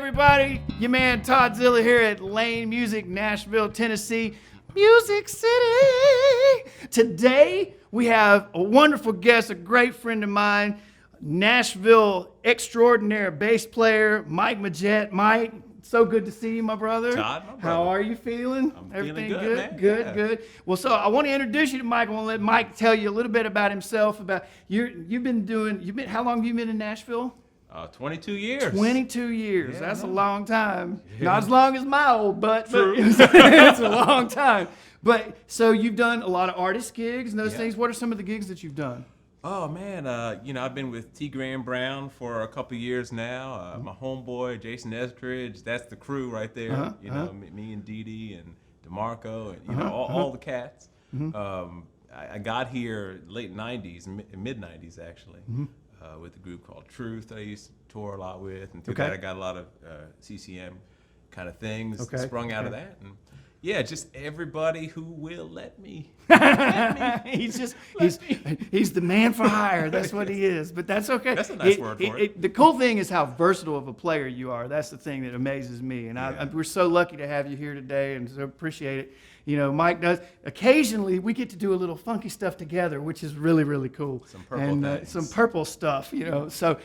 everybody? Your man Toddzilla here at Lane Music, Nashville, Tennessee, Music City. Today, we have a wonderful guest, a great friend of mine, Nashville extraordinaire bass player, Mike Majette. Mike, so good to see you, my brother. Todd, my brother. How are you feeling? I'm Everything feeling good? man. Good, Yeah. good. Well, so I want to introduce you to Mike. I want to let Mike tell you a little bit about himself. How long have you been in Nashville? 22 years. 22 years. Yeah, That's I a know. long time. Yeah. Not as long as my old butt, but True. it's a long time. But so you've done a lot of artist gigs and those Yeah. things. What are some of the gigs that you've done? Oh man, I've been with T. Graham Brown for a couple years now. My homeboy Jason Eskridge, that's the crew right there. Uh-huh, Me and Dee Dee and DeMarco and all the cats. I got here late '90s, mid '90s actually, with a group called Truth that I used to tour a lot with, and through Okay. that I got a lot of CCM kind of things Okay, sprung out of okay. that. And yeah, just everybody who will let me. he's the man for hire. That's what he is. But that's okay. That's a nice word for it. The cool thing is how versatile of a player you are. That's the thing that amazes me. And Yeah. we're so lucky to have you here today, and so appreciate it. You know, Mike does. Occasionally, we get to do a little funky stuff together, which is really, really cool. Some purple and things. some purple stuff. You know, so.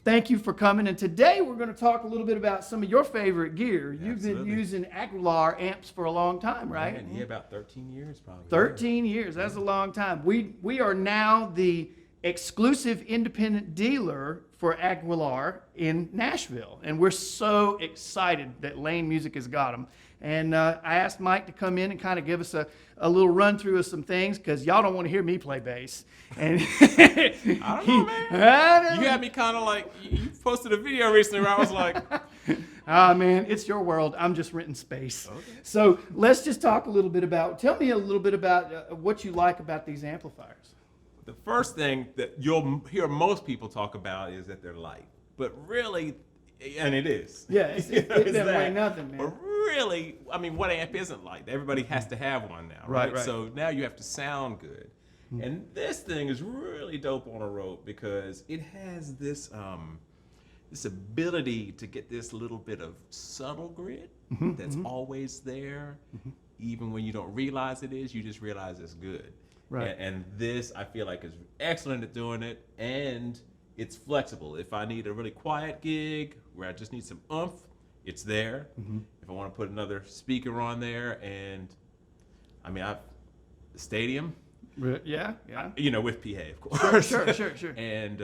Thank you for coming, and today we're going to talk a little bit about some of your favorite gear. You've been Absolutely. using Aguilar amps for a long time, right? Man, yeah, about 13 years probably. 13 years, that's a long time. We are now the exclusive independent dealer for Aguilar in Nashville, and we're so excited that Lane Music has got them. And I asked Mike to come in and kind of give us a little run through of some things, because y'all don't want to hear me play bass. And I don't know, man. I don't You know. had me kind of like, you posted a video recently where I was like, Ah, man, it's your world. I'm just renting space. Okay. So let's just talk a little bit about, tell me a little bit about what you like about these amplifiers. the first thing that you'll hear most people talk about is that they're light. But really, and it is. Yeah, it's You know, that that. way nothing, man. But really, I mean, what amp isn't light? Everybody has to have one now, right? Right. So now you have to sound good. And this thing is really dope on a rope because it has this this ability to get this little bit of subtle grit that's always there, even when you don't realize it is. You just realize it's good. Right. And this, I feel like, is excellent at doing it, and it's flexible. If I need a really quiet gig where I just need some oomph, it's there. If I want to put another speaker on there, and I mean, the stadium, Yeah, yeah. you know, with PA, of course. Sure. And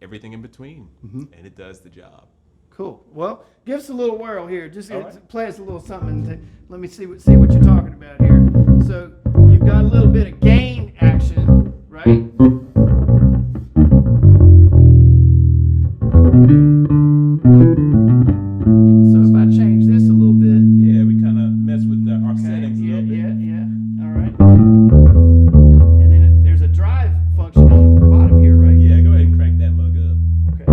everything in between, and it does the job. Cool. Well, give us a little whirl here. Just All right. play us a little something. Let me see what you're talking about here. So you've got a little bit of gain action, right? So if I change this a little bit. Yeah, we kind of mess with our settings a Yeah, little bit. yeah. All right. And then there's a drive function on the bottom here, right? Yeah, go ahead and crank that mug up. Okay.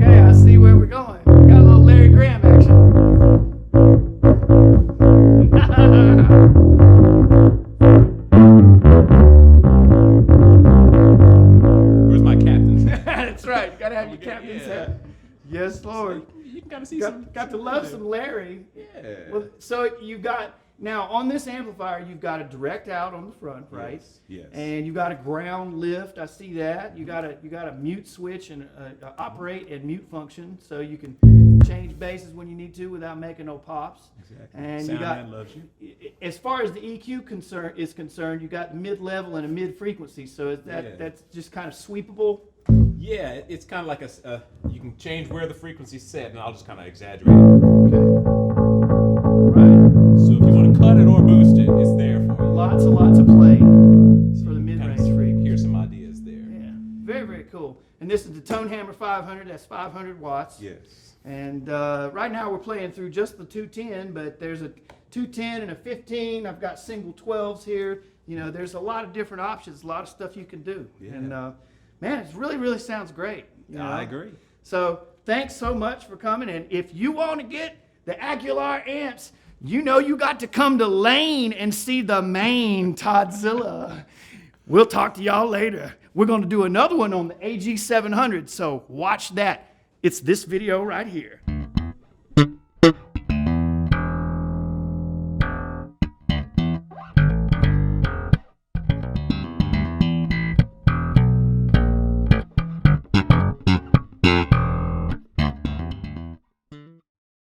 Okay, I see where we're going. Got a little Larry Graham action. Where's my captain's hat? That's right. Got to have your Okay, captain's yeah. hat. Yes, Lord. You can kind of see some. Got to love some Larry. Yeah. Well, so you've got, now on this amplifier, you've got a direct out on the front, right? Yes. And you got a ground lift. I see that. You got a mute switch and a operate and mute function, so you can change basses when you need to without making no pops. Exactly. And Sound you got, man loves you. as far as the EQ is concerned, you got mid-level and a mid-frequency. So Yeah. that's just kind of sweepable. Yeah, it's kind of like you can change where the frequency's set, and I'll just kind of exaggerate it. Okay. Right. So if you want to cut it or boost it, it's there for you. Lots of play for the You mid-range kinda frequency. Hear some ideas there. Yeah, very, very cool. And this is the Tone Hammer 500. That's 500 watts. Yes. And right now we're playing through just the 210, but there's a 210 and a 15. I've got single 12s here. You know, there's a lot of different options, a lot of stuff you can do. Yeah. And man, it really, really sounds great. you know? I agree. So thanks so much for coming. And if you want to get the Aguilar amps, you know you got to come to Lane and see the main Toddzilla. We'll talk to y'all later. We're going to do another one on the AG 700, so watch that. It's this video right here.